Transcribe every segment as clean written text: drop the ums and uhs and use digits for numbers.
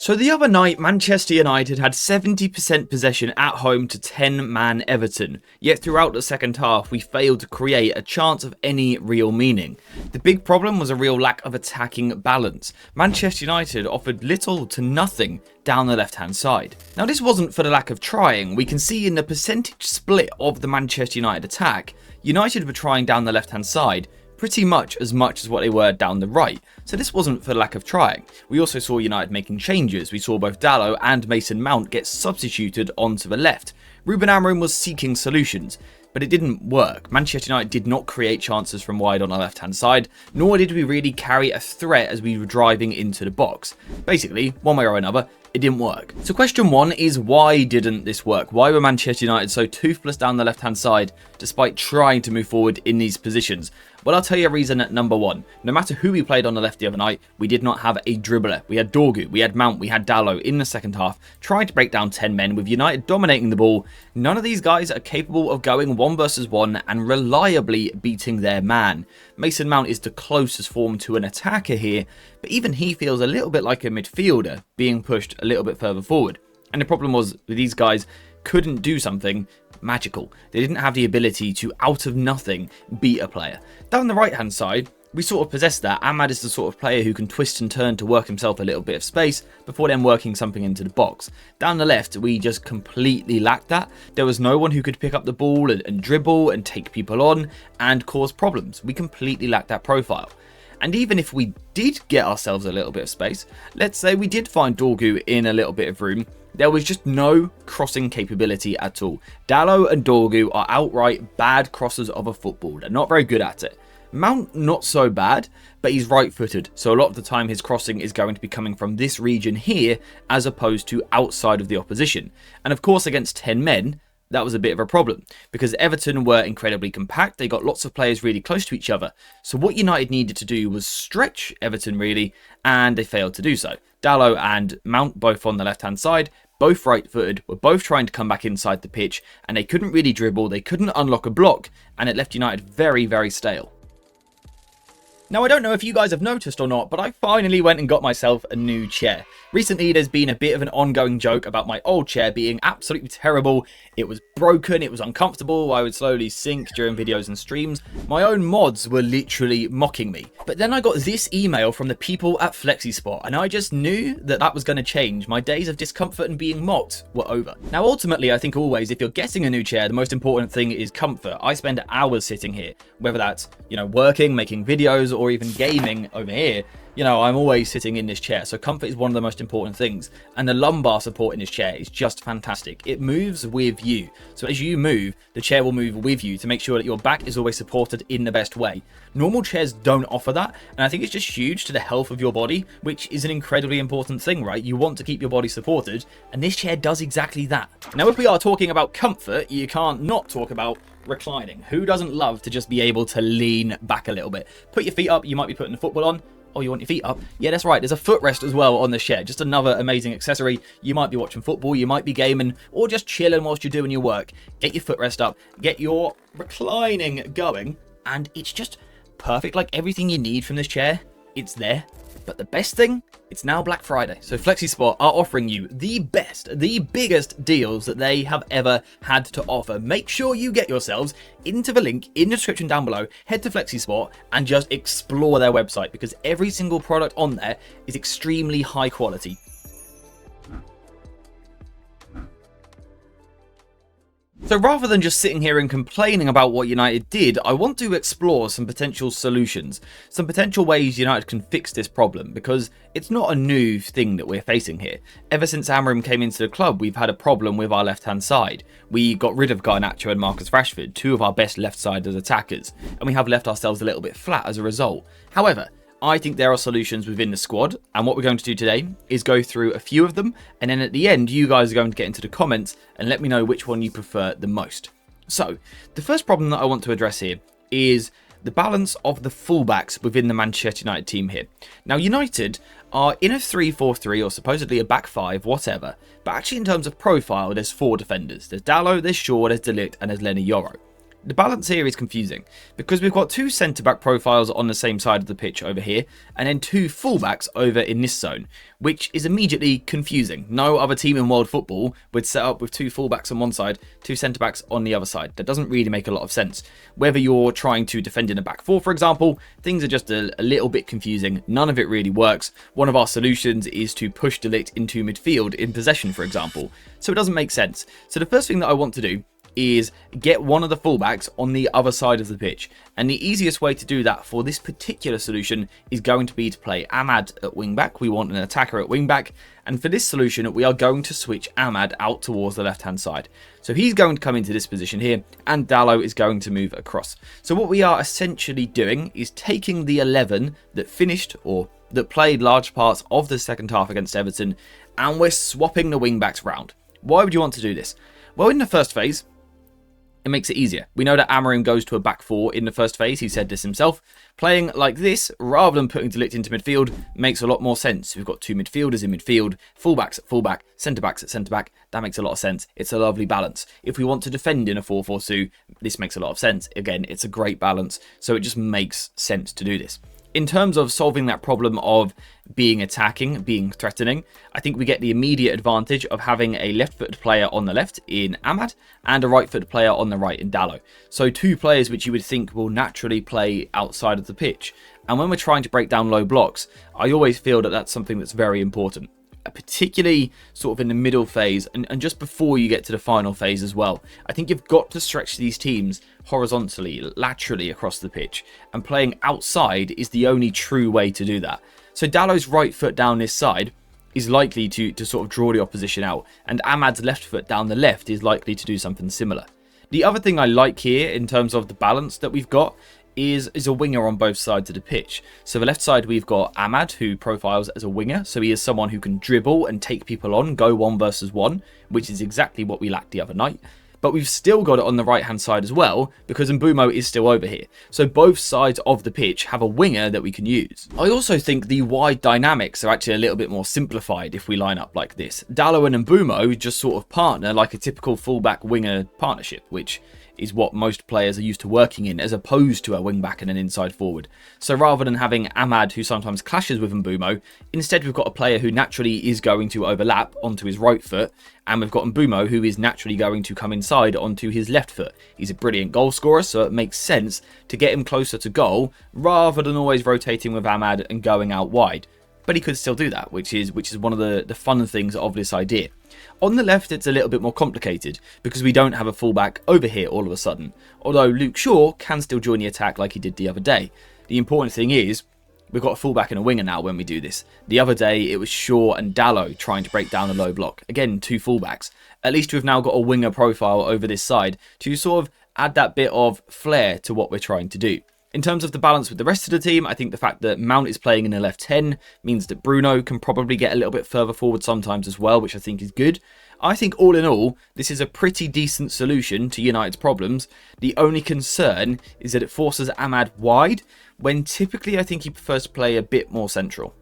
So the other night, Manchester United had 70% possession at home to 10-man Everton, yet throughout the second half we failed to create a chance of any real meaning. The big problem was a real lack of attacking balance. Manchester United offered little to nothing down the left-hand side. Now this wasn't for the lack of trying. We can see in the percentage split of the Manchester United attack, United were trying down the left-hand side pretty much as what they were down the right. So this wasn't for lack of trying. We also saw United making changes. We saw both Dalot and Mason Mount get substituted onto the left. Ruben Amorim was seeking solutions, but it didn't work. Manchester United did not create chances from wide on the left-hand side, nor did we really carry a threat as we were driving into the box. Basically, one way or another, it didn't work. So question one is, why didn't this work? Why were Manchester United so toothless down the left-hand side despite trying to move forward in these positions? Well, I'll tell you a reason at number one. No matter who we played on the left the other night, we did not have a dribbler. We had Dorgu, we had Mount, we had Dalot in the second half, trying to break down 10 men with United dominating the ball. None of these guys are capable of going 1 versus 1 and reliably beating their man. Mason Mount is the closest form to an attacker here, but even he feels a little bit like a midfielder being pushed a little bit further forward. And the problem was that these guys couldn't do something magical. They didn't have the ability to, out of nothing, beat a player. Down the right hand side, we sort of possess that. Ahmad is the sort of player who can twist and turn to work himself a little bit of space before then working something into the box. Down the left, we just completely lacked that. There was no one who could pick up the ball and dribble and take people on and cause problems. We completely lacked that profile. And even if we did get ourselves a little bit of space, let's say we did find Dorgu in a little bit of room, there was just no crossing capability at all. Dalot and Dorgu are outright bad crossers of a football. They're not very good at it. Mount, not so bad, but he's right-footed, so a lot of the time his crossing is going to be coming from this region here as opposed to outside of the opposition. And of course, against 10 men, that was a bit of a problem because Everton were incredibly compact. They got lots of players really close to each other. So what United needed to do was stretch Everton really, and they failed to do so. Dalot and Mount, both on the left-hand side, both right-footed, were both trying to come back inside the pitch, and they couldn't really dribble, they couldn't unlock a block, and it left United very, very stale. Now, I don't know if you guys have noticed or not, but I finally went and got myself a new chair. Recently, there's been a bit of an ongoing joke about my old chair being absolutely terrible. It was broken, it was uncomfortable, I would slowly sink during videos and streams. My own mods were literally mocking me. But then I got this email from the people at FlexiSpot, and I just knew that that was going to change. My days of discomfort and being mocked were over. Now, ultimately, I think always, if you're getting a new chair, the most important thing is comfort. I spend hours sitting here, whether that's, working, making videos, or even gaming over here. I'm always sitting in this chair, so comfort is one of the most important things, and the lumbar support in this chair is just fantastic. It moves with you, so as you move, the chair will move with you to make sure that your back is always supported in the best way. Normal chairs don't offer that, and I think it's just huge to the health of your body, which is an incredibly important thing, right? You want to keep your body supported, and this chair does exactly that. Now, if we are talking about comfort, you can't not talk about reclining. Who doesn't love to just be able to lean back a little bit? Put your feet up, you might be putting the football on. Oh, you want your feet up? Yeah, that's right. There's a footrest as well on the chair. Just another amazing accessory. You might be watching football, you might be gaming, or just chilling whilst you're doing your work. Get your footrest up, get your reclining going, and it's just perfect. Like everything you need from this chair, it's there. But the best thing, it's now Black Friday. So FlexiSpot are offering you the biggest deals that they have ever had to offer. Make sure you get yourselves into the link in the description down below. Head to FlexiSpot and just explore their website because every single product on there is extremely high quality. So rather than just sitting here and complaining about what United did, I want to explore some potential solutions, some potential ways United can fix this problem, because it's not a new thing that we're facing here. Ever since Amorim came into the club, we've had a problem with our left-hand side. We got rid of Garnacho and Marcus Rashford, two of our best left-sided attackers, and we have left ourselves a little bit flat as a result. However, I think there are solutions within the squad, and what we're going to do today is go through a few of them, and then at the end, you guys are going to get into the comments and let me know which one you prefer the most. So, the first problem that I want to address here is the balance of the fullbacks within the Manchester United team here. Now, United are in a 3-4-3 or supposedly a back five, whatever, but actually in terms of profile, there's 4 defenders. There's Dalot, there's Shaw, there's De Ligt, and there's Lenny Yoro. The balance here is confusing because we've got two centre-back profiles on the same side of the pitch over here and then two fullbacks over in this zone, which is immediately confusing. No other team in world football would set up with two fullbacks on one side, two centre-backs on the other side. That doesn't really make a lot of sense. Whether you're trying to defend in a back four, for example, things are just a little bit confusing. None of it really works. One of our solutions is to push De Ligt into midfield in possession, for example. So it doesn't make sense. So the first thing that I want to do is get one of the fullbacks on the other side of the pitch, and the easiest way to do that for this particular solution is going to be to play Amad at wingback. We want an attacker at wingback, and for this solution we are going to switch Amad out towards the left hand side. So he's going to come into this position here and Dalot is going to move across. So what we are essentially doing is taking the 11 that finished or that played large parts of the second half against Everton, and we're swapping the wingbacks round. Why would you want to do this? Well, in the first phase it makes it easier. We know that Amorim goes to a back four in the first phase. He said this himself. Playing like this, rather than putting De Ligt into midfield, makes a lot more sense. We've got two midfielders in midfield, fullbacks at fullback, centre-backs at centre-back. That makes a lot of sense. It's a lovely balance. If we want to defend in a 4-4-2, this makes a lot of sense. Again, it's a great balance, so it just makes sense to do this. In terms of solving that problem of being attacking, being threatening, I think we get the immediate advantage of having a left-footed player on the left in Amad and a right-footed player on the right in Dalot. So two players which you would think will naturally play outside of the pitch. And when we're trying to break down low blocks, I always feel that that's something that's very important. Particularly sort of in the middle phase and just before you get to the final phase as well. I think you've got to stretch these teams horizontally, laterally across the pitch, and playing outside is the only true way to do that. So Dalot's right foot down this side is likely to sort of draw the opposition out, and Amad's left foot down the left is likely to do something similar. The other thing I like here in terms of the balance that we've got is a winger on both sides of the pitch. So the left side we've got Amad, who profiles as a winger, so he is someone who can dribble and take people on, go 1 versus 1, which is exactly what we lacked the other night. But we've still got it on the right hand side as well, because Mbeumo is still over here. So both sides of the pitch have a winger that we can use. I also think the wide dynamics are actually a little bit more simplified if we line up like this. Dalot and Mbeumo just sort of partner like a typical fullback winger partnership, which is what most players are used to working in, as opposed to a wing-back and an inside forward. So rather than having Amad, who sometimes clashes with Mbeumo, instead we've got a player who naturally is going to overlap onto his right foot, and we've got Mbeumo, who is naturally going to come inside onto his left foot. He's a brilliant goal scorer, so it makes sense to get him closer to goal, rather than always rotating with Amad and going out wide. But he could still do that, which is one of the fun things of this idea. On the left, it's a little bit more complicated because we don't have a fullback over here all of a sudden. Although Luke Shaw can still join the attack like he did the other day. The important thing is we've got a fullback and a winger now when we do this. The other day, it was Shaw and Dalot trying to break down a low block. Again, two fullbacks. At least we've now got a winger profile over this side to sort of add that bit of flair to what we're trying to do. In terms of the balance with the rest of the team, I think the fact that Mount is playing in the left 10 means that Bruno can probably get a little bit further forward sometimes as well, which I think is good. I think all in all, this is a pretty decent solution to United's problems. The only concern is that it forces Amad wide, when typically I think he prefers to play a bit more central.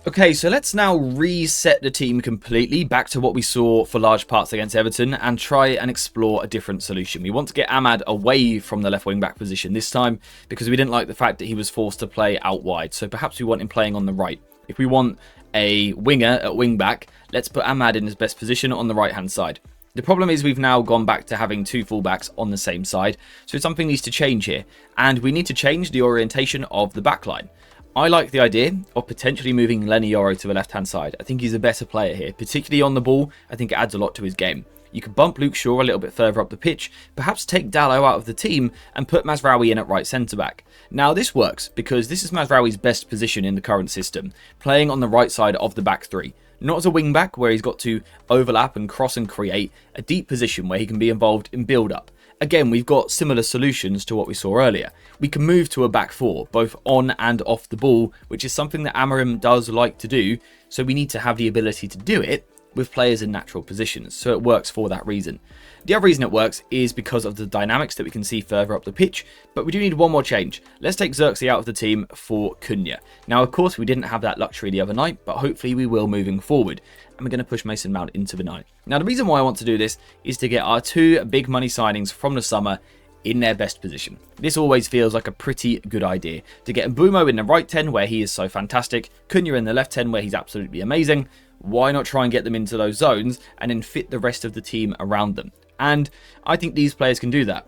Okay, so let's now reset the team completely back to what we saw for large parts against Everton and try and explore a different solution. We want to get Amad away from the left wing back position this time because we didn't like the fact that he was forced to play out wide. So perhaps we want him playing on the right. If we want a winger at wing back, let's put Amad in his best position on the right hand side. The problem is we've now gone back to having two fullbacks on the same side, so something needs to change here, and we need to change the orientation of the backline. I like the idea of potentially moving Lenny Yoro to the left-hand side. I think he's a better player here, particularly on the ball. I think it adds a lot to his game. You could bump Luke Shaw a little bit further up the pitch, perhaps take Dalot out of the team and put Mazraoui in at right centre-back. Now this works because this is Mazraoui's best position in the current system, playing on the right side of the back three. Not as a wing-back where he's got to overlap and cross and create a deep position where he can be involved in build-up. Again, we've got similar solutions to what we saw earlier. We can move to a back four, both on and off the ball, which is something that Amorim does like to do, so we need to have the ability to do it, with players in natural positions, so it works for that reason. The other reason it works is because of the dynamics that we can see further up the pitch, but we do need one more change. Let's take Xerxes out of the team for Cunha. Now, of course, we didn't have that luxury the other night, but hopefully we will moving forward. And we're going to push Mason Mount into the 9. Now, the reason why I want to do this is to get our 2 big money signings from the summer in their best position. This always feels like a pretty good idea. To get Mbeumo in the right 10 where he is so fantastic, Cunha in the left 10 where he's absolutely amazing. Why not try and get them into those zones and then fit the rest of the team around them? And I think these players can do that.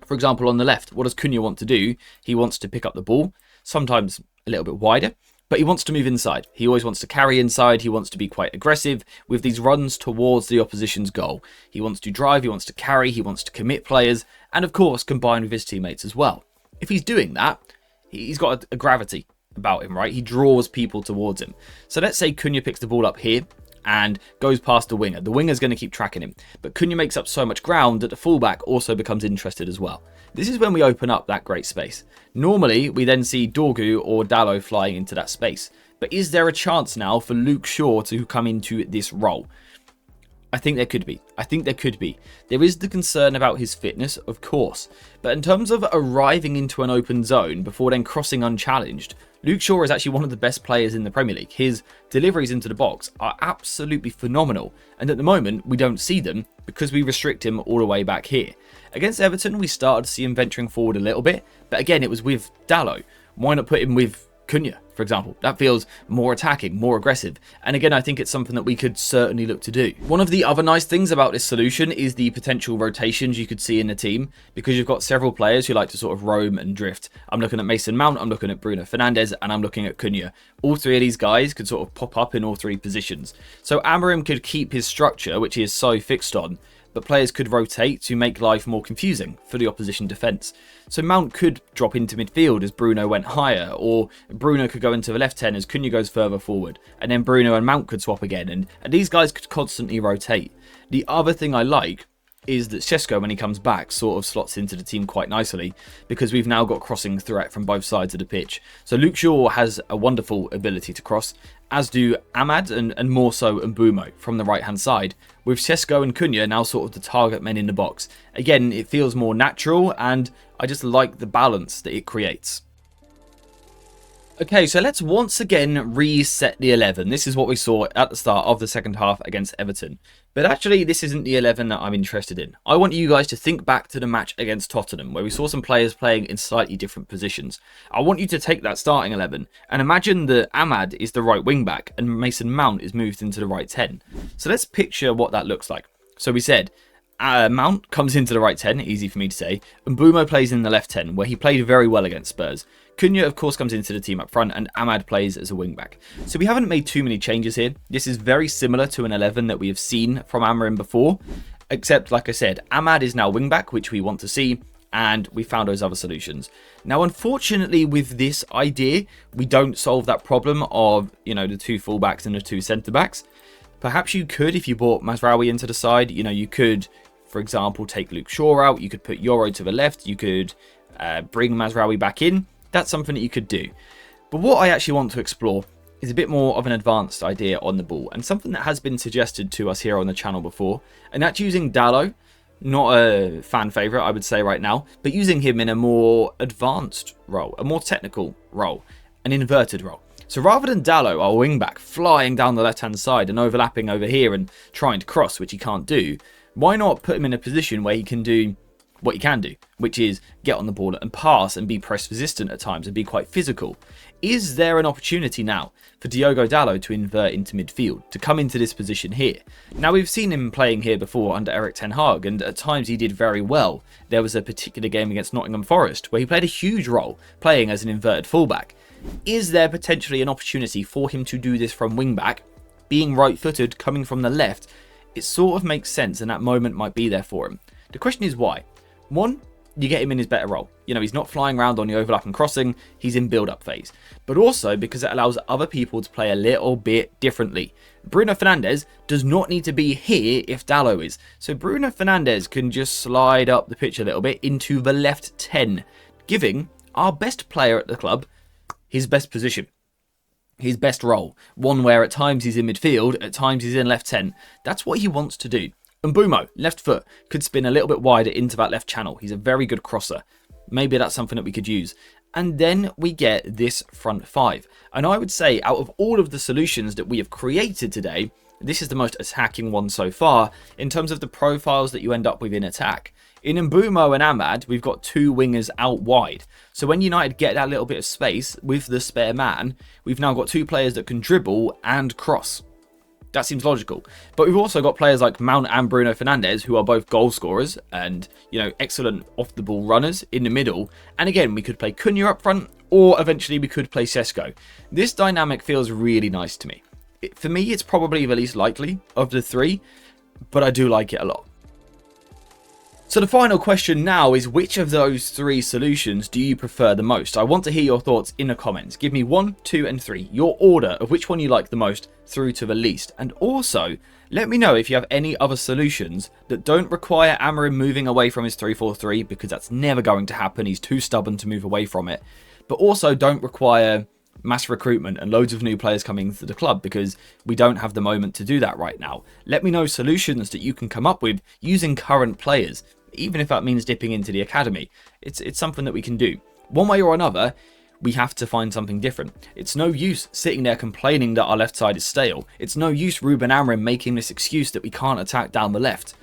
For example, on the left, what does Cunha want to do? He wants to pick up the ball, sometimes a little bit wider, but he wants to move inside. He always wants to carry inside. He wants to be quite aggressive with these runs towards the opposition's goal. He wants to drive, he wants to carry, he wants to commit players, and of course, combine with his teammates as well. If he's doing that, he's got a gravity about him, right? He draws people towards him. So let's say Cunha picks the ball up here and goes past the winger. The winger's going to keep tracking him, but Cunha makes up so much ground that the fullback also becomes interested as well. This is when we open up that great space. Normally, we then see Dorgu or Dalot flying into that space. But is there a chance now for Luke Shaw to come into this role? I think there could be. There is the concern about his fitness, of course. But in terms of arriving into an open zone before then crossing unchallenged, Luke Shaw is actually one of the best players in the Premier League. His deliveries into the box are absolutely phenomenal. And at the moment, we don't see them because we restrict him all the way back here. Against Everton, we started to see him venturing forward a little bit. But again, it was with Dalot. Why not put him with Cunha, for example? That feels more attacking, more aggressive. And again, I think it's something that we could certainly look to do. One of the other nice things about this solution is the potential rotations you could see in the team, because you've got several players who like to sort of roam and drift. I'm looking at Mason Mount, I'm looking at Bruno Fernandes, and I'm looking at Cunha. All 3 of these guys could sort of pop up in all 3 positions. So Amorim could keep his structure, which he is so fixed on, but players could rotate to make life more confusing for the opposition defence. So Mount could drop into midfield as Bruno went higher, or Bruno could go into the left 10 as Cunha goes further forward, and then Bruno and Mount could swap again, and these guys could constantly rotate. The other thing I like is that Šeško, when he comes back, sort of slots into the team quite nicely, because we've now got crossing threat from both sides of the pitch. So Luke Shaw has a wonderful ability to cross, as do Ahmad and more so Mbeumo from the right hand side, with Šeško and Cunha now sort of the target men in the box. Again, it feels more natural, and I just like the balance that it creates. Okay, so let's once again reset the 11. This is what we saw at the start of the second half against Everton. But actually, this isn't the 11 that I'm interested in. I want you guys to think back to the match against Tottenham, where we saw some players playing in slightly different positions. I want you to take that starting 11 and imagine that Ahmad is the right wing back and Mason Mount is moved into the right 10. So let's picture what that looks like. So we said Mount comes into the right 10, easy for me to say, and Mbeumo plays in the left 10, where he played very well against Spurs. Cunha, of course, comes into the team up front, and Ahmad plays as a wing-back. So we haven't made too many changes here. This is very similar to an 11 that we have seen from Amorim before, except, like I said, Ahmad is now wing-back, which we want to see, and we found those other solutions. Now, unfortunately, with this idea, we don't solve that problem of, the 2 full-backs and the 2 centre-backs. Perhaps you could, if you brought Mazraoui into the side, you could, for example, take Luke Shaw out, you could put Yoro to the left, you could bring Mazraoui back in. That's something that you could do. But what I actually want to explore is a bit more of an advanced idea on the ball, and something that has been suggested to us here on the channel before, and that's using Dalot, not a fan favourite I would say right now, but using him in a more advanced role, a more technical role, an inverted role. So rather than Dalot, our wing-back, flying down the left-hand side and overlapping over here and trying to cross, which he can't do, why not put him in a position where he can do what he can do, which is get on the ball and pass and be press resistant at times and be quite physical. Is there an opportunity now for Diogo Dalot to invert into midfield, to come into this position here? Now, we've seen him playing here before under Erik ten Hag, and at times he did very well. There was a particular game against Nottingham Forest where he played a huge role playing as an inverted fullback. Is there potentially an opportunity for him to do this from wing-back, being right-footed, coming from the left? It sort of makes sense, and that moment might be there for him. The question is why? One, you get him in his better role. He's not flying around on the overlap and crossing, he's in build-up phase. But also because it allows other people to play a little bit differently. Bruno Fernandes does not need to be here if Dalot is. So Bruno Fernandes can just slide up the pitch a little bit into the left 10, giving our best player at the club his best position. his best role. One where at times he's in midfield, at times he's in left 10. That's what he wants to do. Mbumo, left foot, could spin a little bit wider into that left channel. He's a very good crosser. Maybe that's something that we could use. And then we get this front five. And I would say out of all of the solutions that we have created today, this is the most attacking one so far in terms of the profiles that you end up with in attack. In Mbumo and Ahmad, we've got two wingers out wide. So when United get that little bit of space with the spare man, we've now got two players that can dribble and cross. That seems logical. But we've also got players like Mount and Bruno Fernandes, who are both goal scorers and, excellent off-the-ball runners in the middle. And again, we could play Cunha up front, or eventually we could play Sesko. This dynamic feels really nice to me. For me, it's probably the least likely of the three, but I do like it a lot. So the final question now is, which of those three solutions do you prefer the most? I want to hear your thoughts in the comments. Give me 1, 2 and 3, your order of which one you like the most through to the least. And also, let me know if you have any other solutions that don't require Amorim moving away from his 3-4-3, because that's never going to happen. He's too stubborn to move away from it. But also don't require mass recruitment and loads of new players coming to the club, because we don't have the moment to do that right now. Let me know solutions that you can come up with using current players, even if that means dipping into the academy. It's something that we can do. One way or another, we have to find something different. It's no use sitting there complaining that our left side is stale. It's no use Ruben Amorim making this excuse that we can't attack down the left.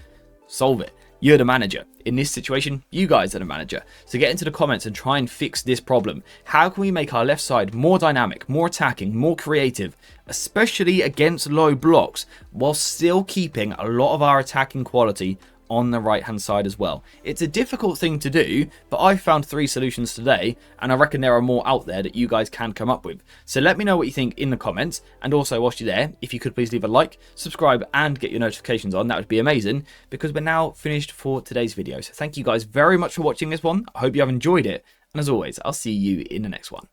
Solve it. You're the manager. In this situation, you guys are the manager. So get into the comments and try and fix this problem. How can we make our left side more dynamic, more attacking, more creative, especially against low blocks, while still keeping a lot of our attacking quality on the right hand side as well? It's a difficult thing to do, but I found 3 solutions today, and I reckon there are more out there that you guys can come up with. So let me know what you think in the comments, and also whilst you're there, if you could please leave a like, subscribe and get your notifications on, that would be amazing, because we're now finished for today's video. So thank you guys very much for watching this one. I hope you have enjoyed it, and as always, I'll see you in the next one.